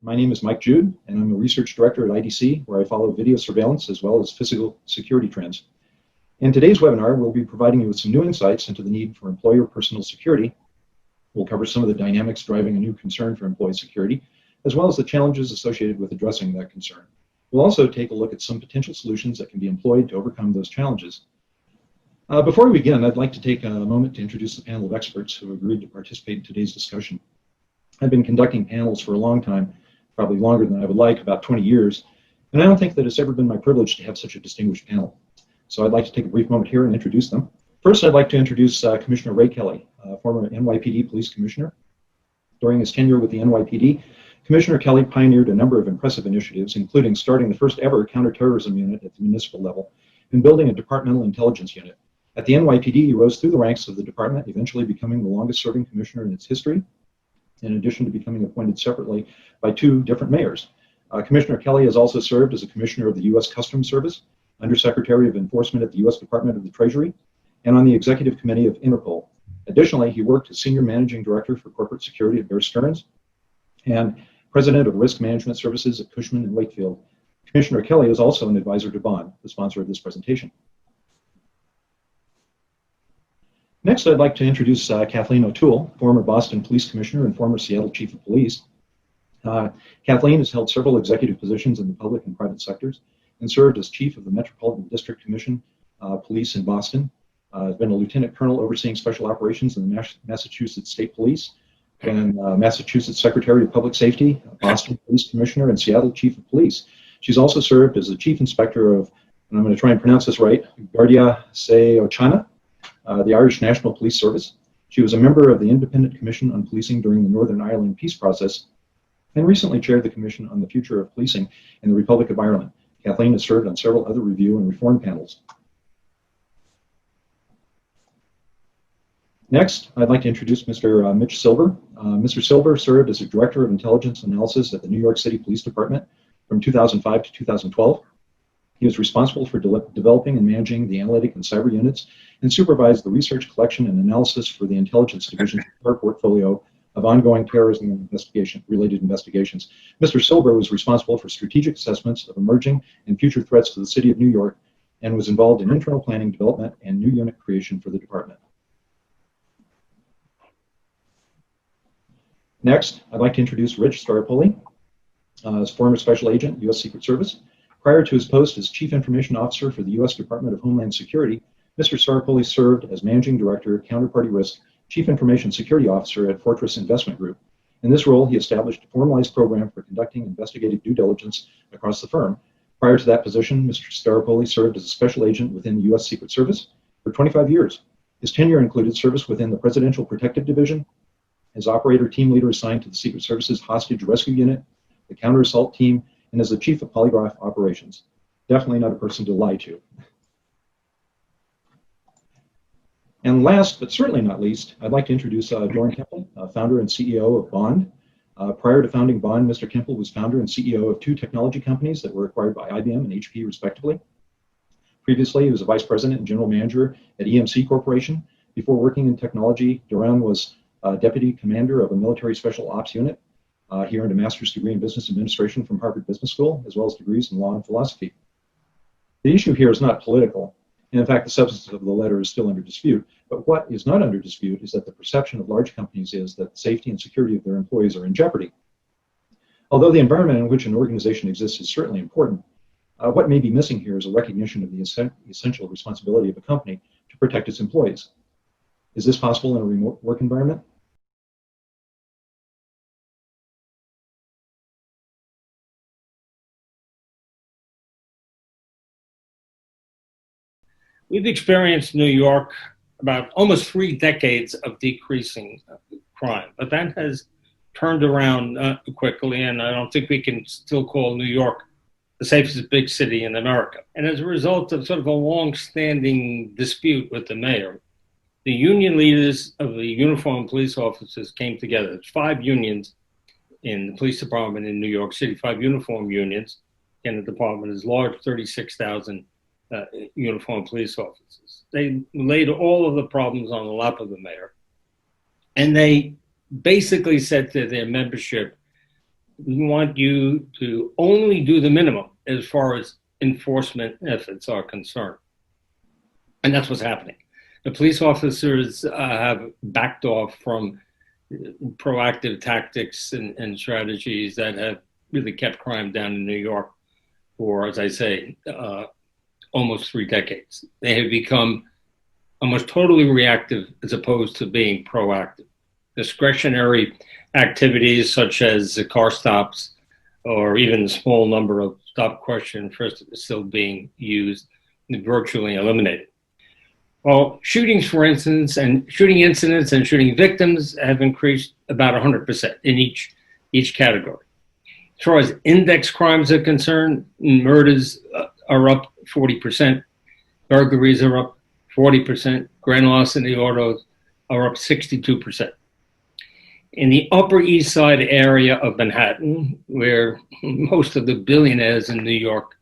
My name is Mike Jude, and I'm a research director at IDC, where I follow video surveillance as well as physical security trends. In today's webinar, we'll be providing you with some new insights into the need for employer personal security. We'll cover some of the dynamics driving a new concern for employee security, as well as the challenges associated with addressing that concern. We'll also take a look at some potential solutions that can be employed to overcome those challenges. Before we begin, I'd like to take a moment to introduce the panel of experts who have agreed to participate in today's discussion. I've been conducting panels for a long time, probably longer than I would like, about 20 years, and I don't think that it's ever been my privilege to have such a distinguished panel. So I'd like to take a brief moment here and introduce them. First, I'd like to introduce Commissioner Ray Kelly, former NYPD police commissioner. During his tenure with the NYPD, Commissioner Kelly pioneered a number of impressive initiatives, including starting the first ever counterterrorism unit at the municipal level and building a departmental intelligence unit. At the NYPD, he rose through the ranks of the department, eventually becoming the longest-serving commissioner in its history, in addition to becoming appointed separately by two different mayors. Commissioner Kelly has also served as a commissioner of the U.S. Customs Service, Undersecretary of Enforcement at the U.S. Department of the Treasury, and on the Executive Committee of Interpol. Additionally, he worked as Senior Managing Director for Corporate Security at Bear Stearns and President of Risk Management Services at Cushman & Wakefield. Commissioner Kelly is also an advisor to Bond, the sponsor of this presentation. Next, I'd like to introduce Kathleen O'Toole, former Boston Police Commissioner and former Seattle Chief of Police. Kathleen has held several executive positions in the public and private sectors and served as Chief of the Metropolitan District Commission Police in Boston. Has been a Lieutenant Colonel overseeing special operations in the Massachusetts State Police, and Massachusetts Secretary of Public Safety, Boston Police Commissioner, and Seattle Chief of Police. She's also served as the Chief Inspector of, and I'm going to try and pronounce this right, Guardia Síochána, the Irish National Police Service. She was a member of the Independent Commission on Policing during the Northern Ireland peace process and recently chaired the Commission on the Future of Policing in the Republic of Ireland. Kathleen has served on several other review and reform panels. Next, I'd like to introduce Mr. Mitch Silver. Mr. Silver served as a Director of Intelligence Analysis at the New York City Police Department from 2005 to 2012. He was responsible for developing and managing the analytic and cyber units and supervised the research, collection, and analysis for the intelligence division's portfolio of ongoing terrorism related investigations. Mr. Silver was responsible for strategic assessments of emerging and future threats to the city of New York and was involved in internal planning, development, and new unit creation for the department. Next, I'd like to introduce Rich Staropoli, as former Special Agent, U.S. Secret Service. Prior to his post as Chief Information Officer for the U.S. Department of Homeland Security, Mr. Staropoli served as Managing Director, Counterparty Risk, Chief Information Security Officer at Fortress Investment Group. In this role, he established a formalized program for conducting investigative due diligence across the firm. Prior to that position, Mr. Staropoli served as a Special Agent within the U.S. Secret Service for 25 years. His tenure included service within the Presidential Protective Division, as operator team leader assigned to the Secret Service's Hostage Rescue Unit, the Counter Assault Team, and as the Chief of Polygraph Operations. Definitely not a person to lie to. And last, but certainly not least, I'd like to introduce Doran Kemple, founder and CEO of Bond. Prior to founding Bond, Mr. Kemple was founder and CEO of two technology companies that were acquired by IBM and HP, respectively. Previously, he was a vice president and general manager at EMC Corporation. Before working in technology, Doran was deputy commander of a military special ops unit. He earned a master's degree in business administration from Harvard Business School, as well as degrees in law and philosophy. The issue here is not political, and in fact, the substance of the letter is still under dispute. But what is not under dispute is that the perception of large companies is that the safety and security of their employees are in jeopardy. Although the environment in which an organization exists is certainly important, what may be missing here is a recognition of the essential responsibility of a company to protect its employees. Is this possible in a remote work environment? We've experienced New York about almost 3 decades of decreasing crime, but that has turned around quickly, and I don't think we can still call New York the safest big city in America. And as a result of sort of a long-standing dispute with the mayor, the union leaders of the uniformed police officers came together. There's 5 unions in the police department in New York City, 5 uniform unions, and the department is large, 36,000 uniformed police officers. They laid all of the problems on the lap of the mayor, and they basically said to their membership, we want you to only do the minimum as far as enforcement efforts are concerned. And that's what's happening. The police officers have backed off from proactive tactics and strategies that have really kept crime down in New York for, as I say, almost 3 decades. They have become almost totally reactive as opposed to being proactive. Discretionary activities such as car stops or even the small number of stop question first still being used and virtually eliminated. Well, shootings, for instance, and shooting incidents and shooting victims have increased about 100% in each category. As far as index crimes are concerned, murders are up 40%, burglaries are up 40%, grand larceny autos are up 62%. In the Upper East Side area of Manhattan, where most of the billionaires in New York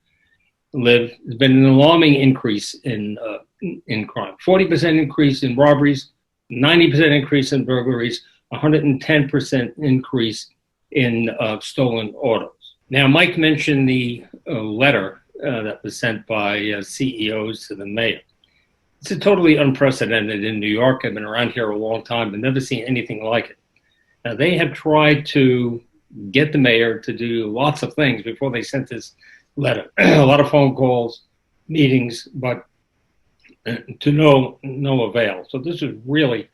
live, there's been an alarming increase in crime. 40% increase in robberies, 90% increase in burglaries, 110% increase in stolen autos. Now, Mike mentioned the letter that was sent by CEOs to the mayor. It's totally unprecedented in New York. I've been around here a long time and never seen anything like it. Now, they have tried to get the mayor to do lots of things before they sent this letter. A lot of phone calls, meetings, but to no avail. So this is really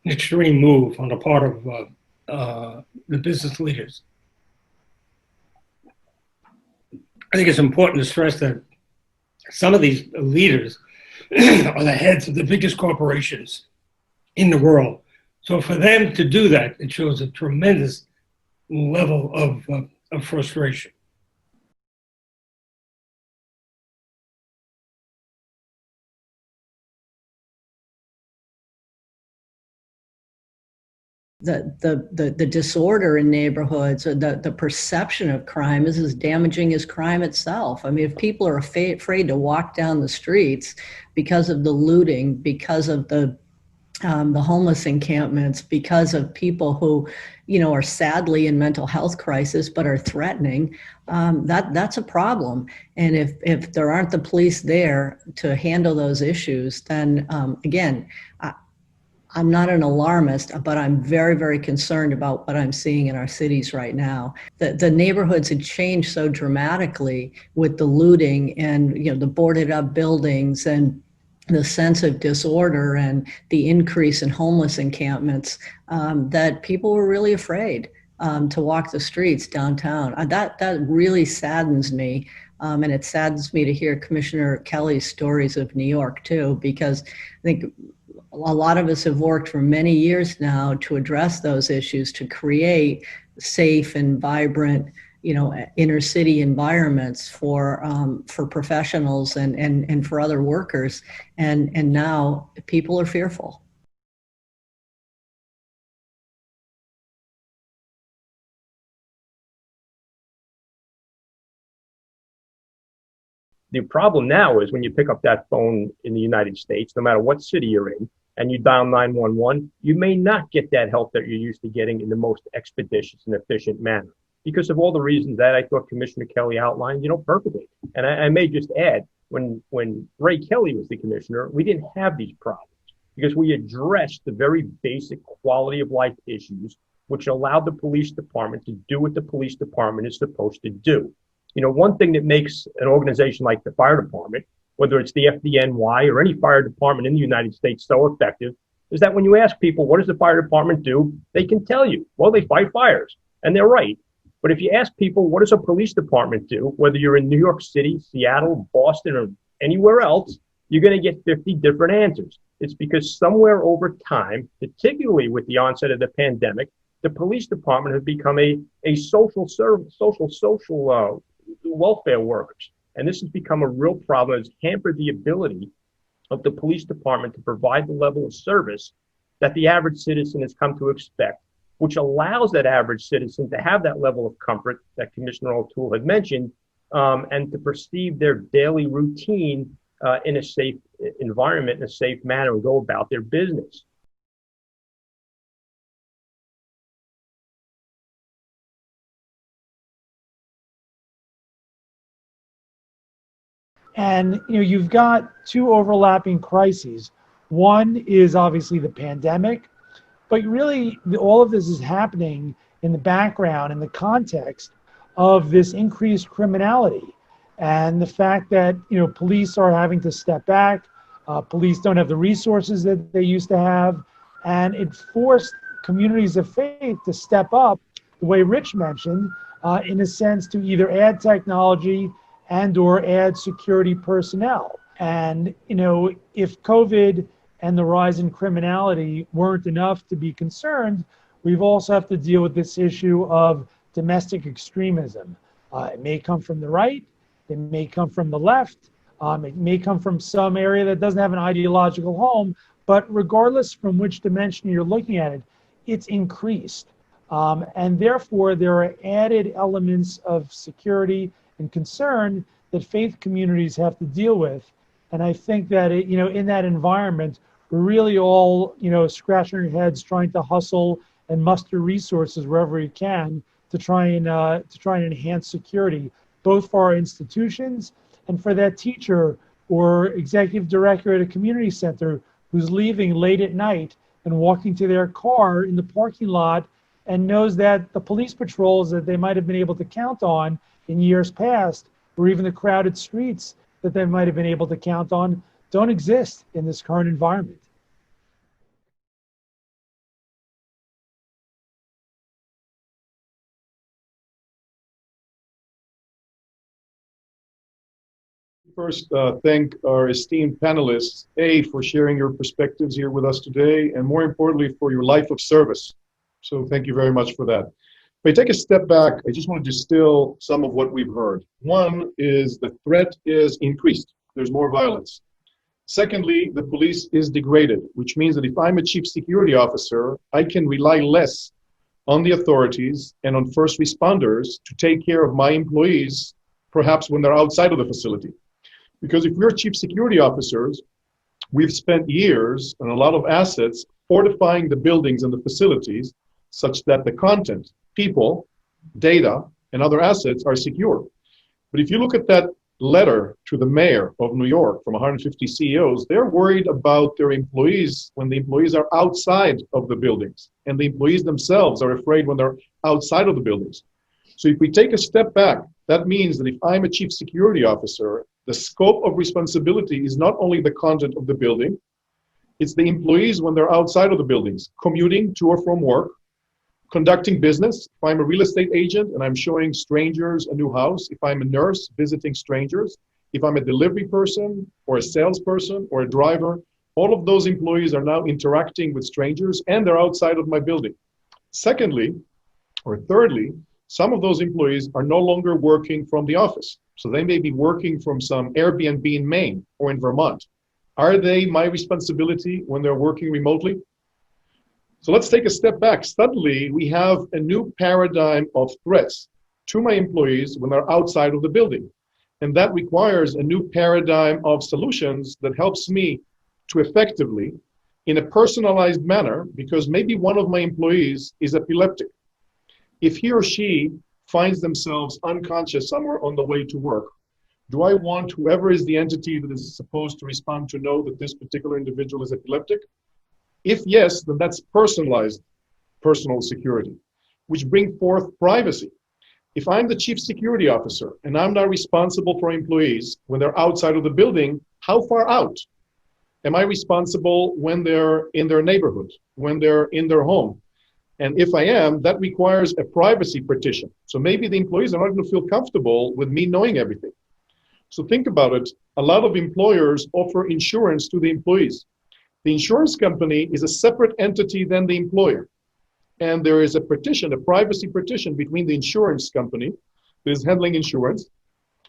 an extreme move on the part of the business leaders. I think it's important to stress that some of these leaders are the heads of the biggest corporations in the world. So for them to do that, it shows a tremendous level of frustration. The disorder in neighborhoods, or the perception of crime is as damaging as crime itself. I mean, if people are afraid to walk down the streets because of the looting, because of the homeless encampments, because of people who, are sadly in mental health crisis but are threatening, that's a problem. And if there aren't the police there to handle those issues, then again, I'm not an alarmist, but I'm very, very concerned about what I'm seeing in our cities right now. The neighborhoods had changed so dramatically with the looting and the boarded up buildings and the sense of disorder and the increase in homeless encampments, that people were really afraid to walk the streets downtown. That really saddens me. And it saddens me to hear Commissioner Kelly's stories of New York too, because I think a lot of us have worked for many years now to address those issues, to create safe and vibrant, inner city environments for professionals and for other workers. And now people are fearful. The problem now is when you pick up that phone in the United States, no matter what city you're in, and you dial 911, you may not get that help that you're used to getting in the most expeditious and efficient manner because of all the reasons that I thought Commissioner Kelly outlined, perfectly. And I may just add, when Ray Kelly was the commissioner, we didn't have these problems because we addressed the very basic quality of life issues, which allowed the police department to do what the police department is supposed to do. One thing that makes an organization like the fire department, whether it's the FDNY or any fire department in the United States, so effective, is that when you ask people, what does the fire department do? They can tell you, well, they fight fires. And they're right. But if you ask people, what does a police department do? Whether you're in New York City, Seattle, Boston, or anywhere else, you're going to get 50 different answers. It's because somewhere over time, particularly with the onset of the pandemic, the police department has become a social welfare workers. And this has become a real problem. It's hampered the ability of the police department to provide the level of service that the average citizen has come to expect, which allows that average citizen to have that level of comfort that Commissioner O'Toole had mentioned, and to perceive their daily routine in a safe environment, in a safe manner, and go about their business. And you've got two overlapping crises. One is obviously the pandemic, but really all of this is happening in the background, in the context of this increased criminality and the fact that police are having to step back. Police don't have the resources that they used to have, and it forced communities of faith to step up, the way Rich mentioned, in a sense to either add technology and or add security personnel. And if COVID and the rise in criminality weren't enough to be concerned, we've also have to deal with this issue of domestic extremism. It may come from the right, it may come from the left, it may come from some area that doesn't have an ideological home, but regardless from which dimension you're looking at it, it's increased. And therefore, there are added elements of security and concern that faith communities have to deal with. And I think that in that environment, we're really all scratching our heads, trying to hustle and muster resources wherever we can to try and enhance security, both for our institutions and for that teacher or executive director at a community center who's leaving late at night and walking to their car in the parking lot and knows that the police patrols that they might have been able to count on in years past, or even the crowded streets that they might have been able to count on, don't exist in this current environment. First, thank our esteemed panelists, for sharing your perspectives here with us today, and more importantly, for your life of service. So thank you very much for that. If I take a step back, I just want to distill some of what we've heard. One is the threat is increased. There's more violence. Secondly, the police is degraded, which means that if I'm a chief security officer, I can rely less on the authorities and on first responders to take care of my employees, perhaps when they're outside of the facility. Because if we're chief security officers, we've spent years and a lot of assets fortifying the buildings and the facilities such that the content, people, data, and other assets are secure. But if you look at that letter to the mayor of New York from 150 CEOs, they're worried about their employees when the employees are outside of the buildings, and the employees themselves are afraid when they're outside of the buildings. So if we take a step back, that means that if I'm a chief security officer, the scope of responsibility is not only the content of the building, it's the employees when they're outside of the buildings, commuting to or from work, conducting business. If I'm a real estate agent and I'm showing strangers a new house, if I'm a nurse visiting strangers, if I'm a delivery person or a salesperson or a driver, all of those employees are now interacting with strangers and they're outside of my building. Secondly, or thirdly, some of those employees are no longer working from the office. So they may be working from some Airbnb in Maine or in Vermont. Are they my responsibility when they're working remotely? So let's take a step back. Suddenly, we have a new paradigm of threats to my employees when they're outside of the building. And that requires a new paradigm of solutions that helps me to effectively, in a personalized manner, because maybe one of my employees is epileptic. If he or she finds themselves unconscious somewhere on the way to work, do I want whoever is the entity that is supposed to respond to know that this particular individual is epileptic? If yes, then that's personalized personal security, which brings forth privacy. If I'm the chief security officer and I'm not responsible for employees when they're outside of the building, how far out? Am I responsible when they're in their neighborhood, when they're in their home? And if I am, that requires a privacy petition. So maybe the employees are not going to feel comfortable with me knowing everything. So think about it. A lot of employers offer insurance to the employees. The insurance company is a separate entity than the employer. And there is a petition, a privacy petition between the insurance company that is handling insurance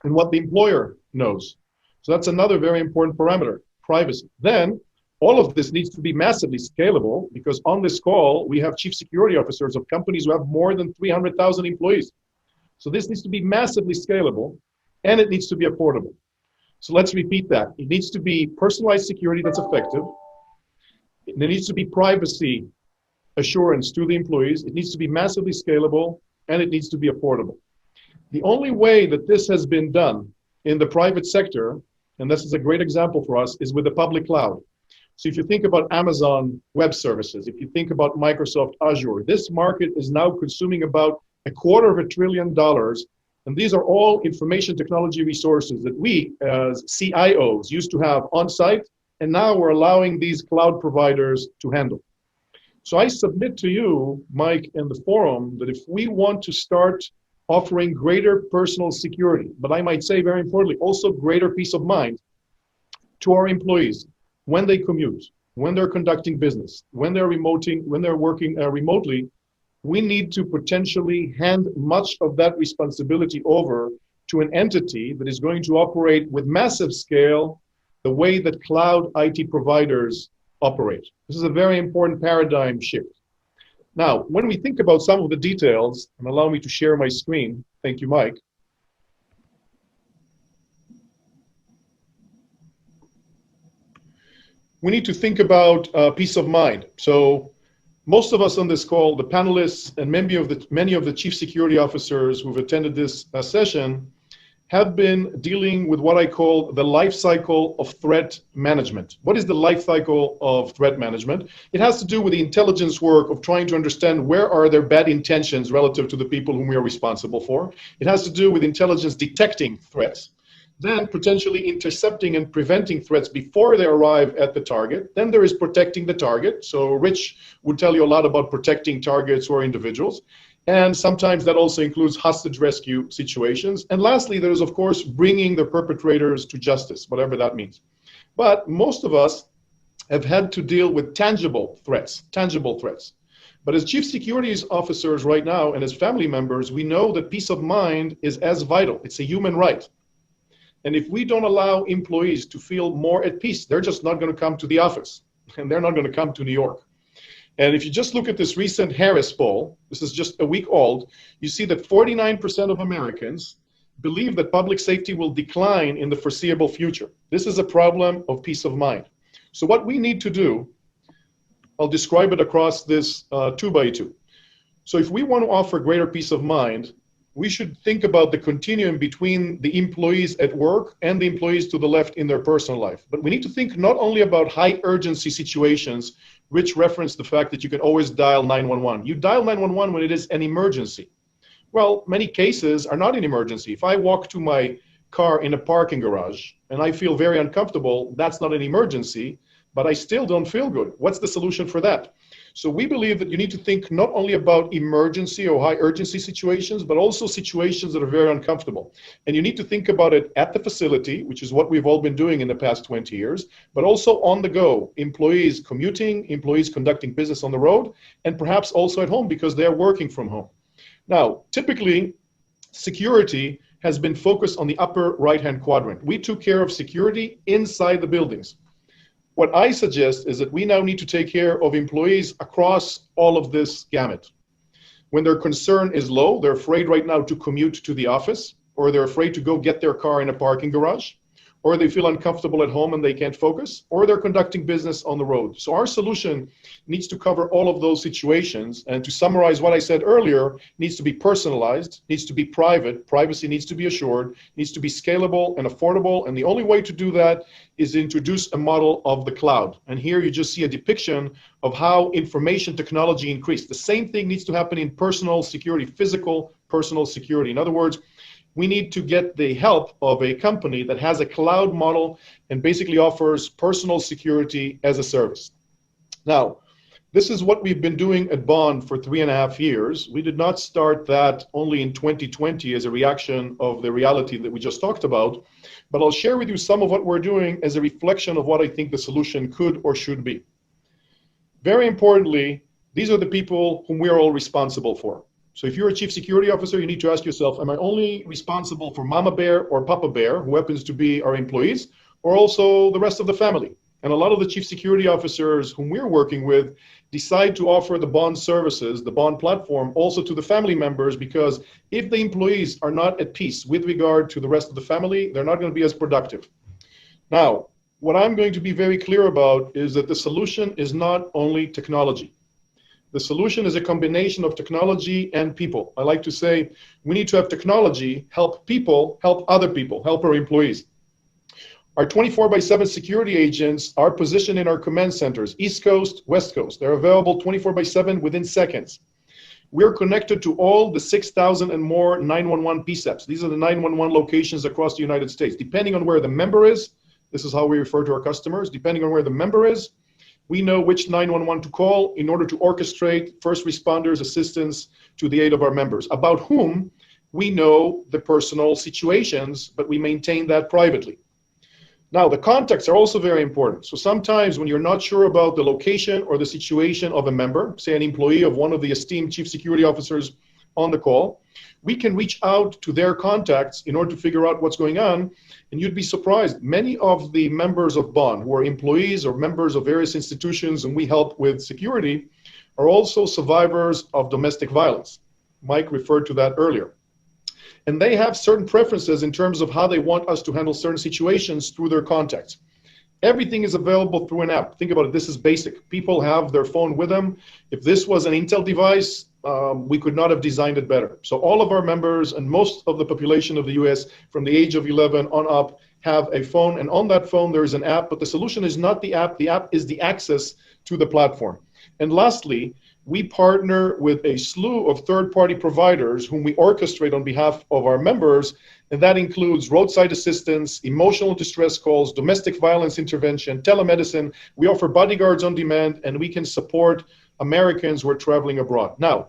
and what the employer knows. So that's another very important parameter, privacy. Then all of this needs to be massively scalable because on this call, we have chief security officers of companies who have more than 300,000 employees. So this needs to be massively scalable and it needs to be affordable. So let's repeat that. It needs to be personalized security that's effective. There needs to be privacy assurance to the employees. It needs to be massively scalable and it needs to be affordable. The only way that this has been done in the private sector and this is a great example for us, is with the public cloud. So if you think about Amazon Web Services, if you think about Microsoft Azure, this market is now consuming about $250 billion. And these are all information technology resources that we as CIOs used to have on site, and now we're allowing these cloud providers to handle. So I submit to you, Mike, and the forum, that if we want to start offering greater personal security, but I might say very importantly, also greater peace of mind to our employees when they commute, when they're conducting business, when they're working remotely, we need to potentially hand much of that responsibility over to an entity that is going to operate with massive scale the way that cloud IT providers operate. This is a very important paradigm shift. Now, when we think about some of the details, and allow me to share my screen, thank you, Mike. We need to think about peace of mind. So most of us on this call, the panelists and many of the chief security officers who've attended this session have been dealing with what I call the life cycle of threat management. What is the life cycle of threat management? It has to do with the intelligence work of trying to understand where are their bad intentions relative to the people whom we are responsible for. It has to do with intelligence detecting threats, then potentially intercepting and preventing threats before they arrive at the target. Then there is protecting the target. So Rich would tell you a lot about protecting targets or individuals. And sometimes that also includes hostage rescue situations. And lastly, there is, of course, bringing the perpetrators to justice, whatever that means. But most of us have had to deal with tangible threats. But as chief security officers right now and as family members, we know that peace of mind is as vital. It's a human right. And if we don't allow employees to feel more at peace, they're just not going to come to the office, and they're not going to come to New York. And if you just look at this recent Harris poll, this is just a week old, you see that 49% of Americans believe that public safety will decline in the foreseeable future. This is a problem of peace of mind. So what we need to do, I'll describe it across this 2x2. So if we want to offer greater peace of mind, we should think about the continuum between the employees at work and the employees to the left in their personal life. But we need to think not only about high urgency situations, which reference the fact that you can always dial 911. You dial 911 when it is an emergency. Well, many cases are not an emergency. If I walk to my car in a parking garage and I feel very uncomfortable, that's not an emergency, but I still don't feel good. What's the solution for that? So we believe that you need to think not only about emergency or high urgency situations, but also situations that are very uncomfortable. And you need to think about it at the facility, which is what we've all been doing in the past 20 years, but also on the go, employees commuting, employees conducting business on the road, and perhaps also at home because they're working from home. Now, typically, security has been focused on the upper right-hand quadrant. We took care of security inside the buildings. What I suggest is that we now need to take care of employees across all of this gamut. When their concern is low, they're afraid right now to commute to the office, or they're afraid to go get their car in a parking garage, or they feel uncomfortable at home and they can't focus, or they're conducting business on the road. So our solution needs to cover all of those situations. And to summarize what I said earlier, needs to be personalized, needs to be private, privacy needs to be assured, needs to be scalable and affordable. And the only way to do that is to introduce a model of the cloud. And here you just see a depiction of how information technology increased. The same thing needs to happen in personal security, physical personal security. In other words, we need to get the help of a company that has a cloud model and basically offers personal security as a service. Now, this is what we've been doing at Bond for 3.5 years. We did not start that only in 2020 as a reaction of the reality that we just talked about, but I'll share with you some of what we're doing as a reflection of what I think the solution could or should be. Very importantly, these are the people whom we are all responsible for. So if you're a chief security officer, you need to ask yourself, am I only responsible for Mama Bear or Papa Bear, who happens to be our employees, or also the rest of the family? And a lot of the chief security officers whom we're working with decide to offer the Bond services, the Bond platform, also to the family members, because if the employees are not at peace with regard to the rest of the family, they're not going to be as productive. Now, what I'm going to be very clear about is that the solution is not only technology. The solution is a combination of technology and people. I like to say we need to have technology help people, help other people, help our employees. Our 24/7 security agents are positioned in our command centers, East Coast, West Coast. They're available 24/7 within seconds. We're connected to all the 6,000 and more 911 PSEPs. These are the 911 locations across the United States. Depending on where the member is, this is how we refer to our customers, depending on where the member is, we know which 911 to call in order to orchestrate first responders assistance to the aid of our members, about whom we know the personal situations, but we maintain that privately. Now, the contexts are also very important. So sometimes when you're not sure about the location or the situation of a member, say an employee of one of the esteemed chief security officers on the call, we can reach out to their contacts in order to figure out what's going on. And you'd be surprised, many of the members of BON who are employees or members of various institutions and we help with security are also survivors of domestic violence. Mike referred to that earlier. And they have certain preferences in terms of how they want us to handle certain situations through their contacts. Everything is available through an app. Think about it, this is basic. People have their phone with them. If this was an Intel device, we could not have designed it better. So all of our members and most of the population of the US from the age of 11 on up have a phone, and on that phone there is an app, but the solution is not the app is the access to the platform. And lastly, we partner with a slew of third-party providers whom we orchestrate on behalf of our members, and that includes roadside assistance, emotional distress calls, domestic violence intervention, telemedicine. We offer bodyguards on demand, and we can support Americans who are traveling abroad. Now,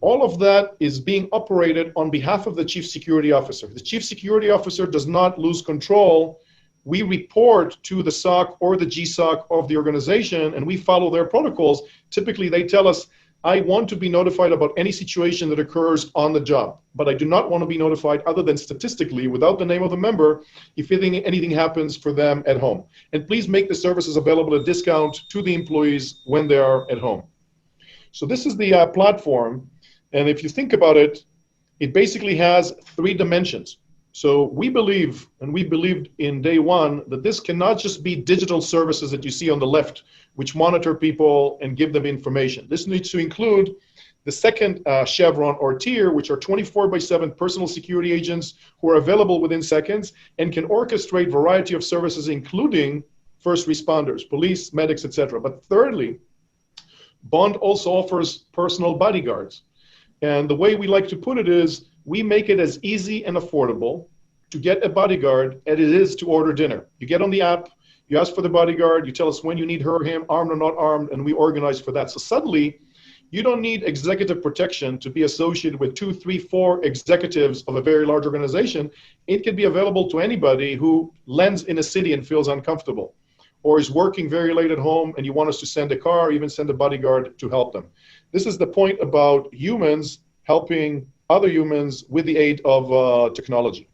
all of that is being operated on behalf of the chief security officer. The chief security officer does not lose control. We report to the SOC or the GSOC of the organization, and we follow their protocols. Typically, they tell us, I want to be notified about any situation that occurs on the job, but I do not want to be notified other than statistically, without the name of the member, if anything happens for them at home. And please make the services available at a discount to the employees when they are at home. So this is the platform, and if you think about it, it basically has 3 dimensions. So we believe, and we believed in day one, that this cannot just be digital services that you see on the left, which monitor people and give them information. This needs to include the second chevron or tier, which are 24/7 personal security agents who are available within seconds and can orchestrate a variety of services, including first responders, police, medics, etc. But thirdly, Bond also offers personal bodyguards. And the way we like to put it is, we make it as easy and affordable to get a bodyguard as it is to order dinner. You get on the app, you ask for the bodyguard, you tell us when you need her or him, armed or not armed, and we organize for that. So suddenly, you don't need executive protection to be associated with 2, 3, 4 executives of a very large organization. It can be available to anybody who lands in a city and feels uncomfortable, or is working very late at home and you want us to send a car or even send a bodyguard to help them. This is the point about humans helping other humans with the aid of technology.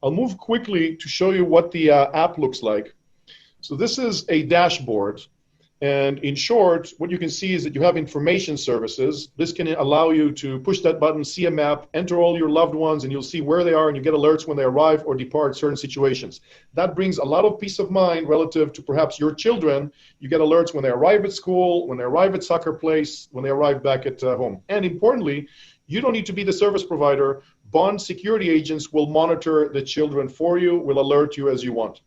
I'll move quickly to show you what the app looks like. So this is a dashboard. And in short, what you can see is that you have information services. This can allow you to push that button, see a map, enter all your loved ones, and you'll see where they are, and you get alerts when they arrive or depart certain situations. That brings a lot of peace of mind relative to perhaps your children. You get alerts when they arrive at school, when they arrive at soccer place, when they arrive back at home. And importantly, you don't need to be the service provider. Bond security agents will monitor the children for you, will alert you as you want.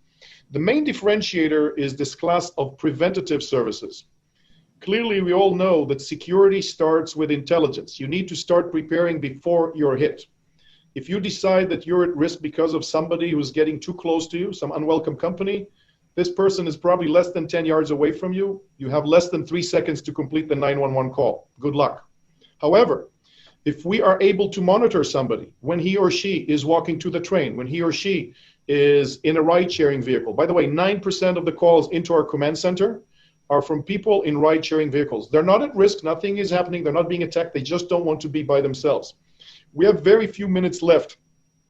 The main differentiator is this class of preventative services. Clearly, we all know that security starts with intelligence. You need to start preparing before you're hit. If you decide that you're at risk because of somebody who's getting too close to you, some unwelcome company, this person is probably less than 10 yards away from you. You have less than 3 seconds to complete the 911 call. Good luck. However, if we are able to monitor somebody when he or she is walking to the train, when he or she is in a ride-sharing vehicle. By the way, 9% of the calls into our command center are from people in ride-sharing vehicles. They're not at risk, nothing is happening, they're not being attacked, they just don't want to be by themselves. We have very few minutes left,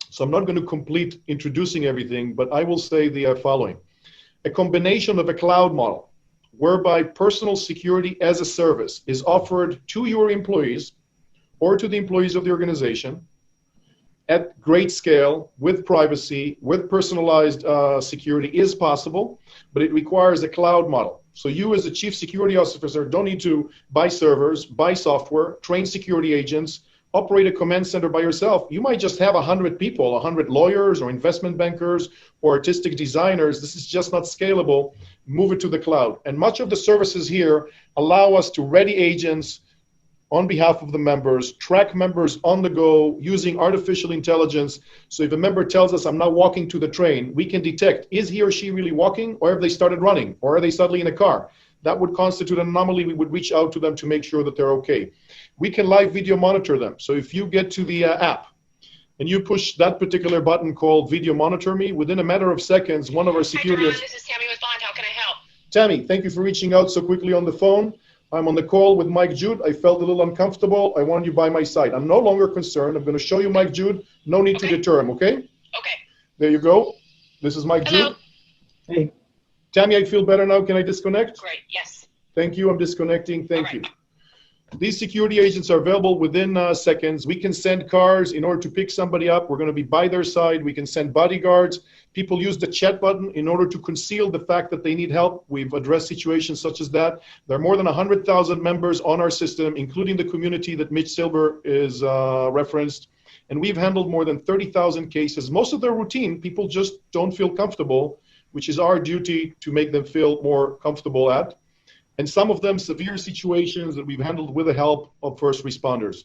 so I'm not going to complete introducing everything, but I will say the following. A combination of a cloud model, whereby personal security as a service is offered to your employees or to the employees of the organization, at great scale, with privacy, with personalized security is possible, but it requires a cloud model. So you as a chief security officer don't need to buy servers, buy software, train security agents, operate a command center by yourself, you might just have 100 people, 100 lawyers or investment bankers or artistic designers. This is just not scalable. Move it to the cloud. And much of the services here allow us to ready agents on behalf of the members, track members on the go using artificial intelligence. So if a member tells us, I'm not walking to the train, we can detect, is he or she really walking, or have they started running, or are they suddenly in a car? That would constitute an anomaly. We would reach out to them to make sure that they're okay. We can live video monitor them. So if you get to the app and you push that particular button called Video Monitor Me, within a matter of seconds, one of our security... Hi, John, this is Tammy with Bond. How can I help? Tammy, thank you for reaching out so quickly on the phone. I'm on the call with Mike Jude. I felt a little uncomfortable. I want you by my side. I'm no longer concerned. I'm going to show you Mike Jude. No need to deter him, okay? Okay. There you go. This is Mike Hello. Jude. Hey. Tammy, I feel better now. Can I disconnect? Great. Yes. Thank you. I'm disconnecting. Thank All you. right. These security agents are available within seconds. We can send cars in order to pick somebody up. We're going to be by their side. We can send bodyguards. People use the chat button in order to conceal the fact that they need help. We've addressed situations such as that. There are more than 100,000 members on our system, including the community that Mitch Silver is referenced. And we've handled more than 30,000 cases. Most of their routine, people just don't feel comfortable, which is our duty to make them feel more comfortable at. And some of them severe situations that we've handled with the help of first responders.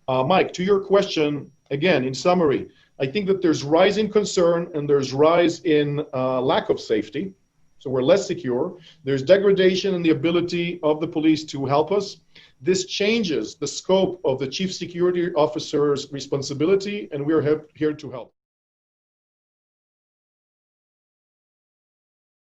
Mike, to your question, again, in summary, I think that there's rise in concern and there's rise in lack of safety. So we're less secure. There's degradation in the ability of the police to help us. This changes the scope of the chief security officer's responsibility, and we're here to help.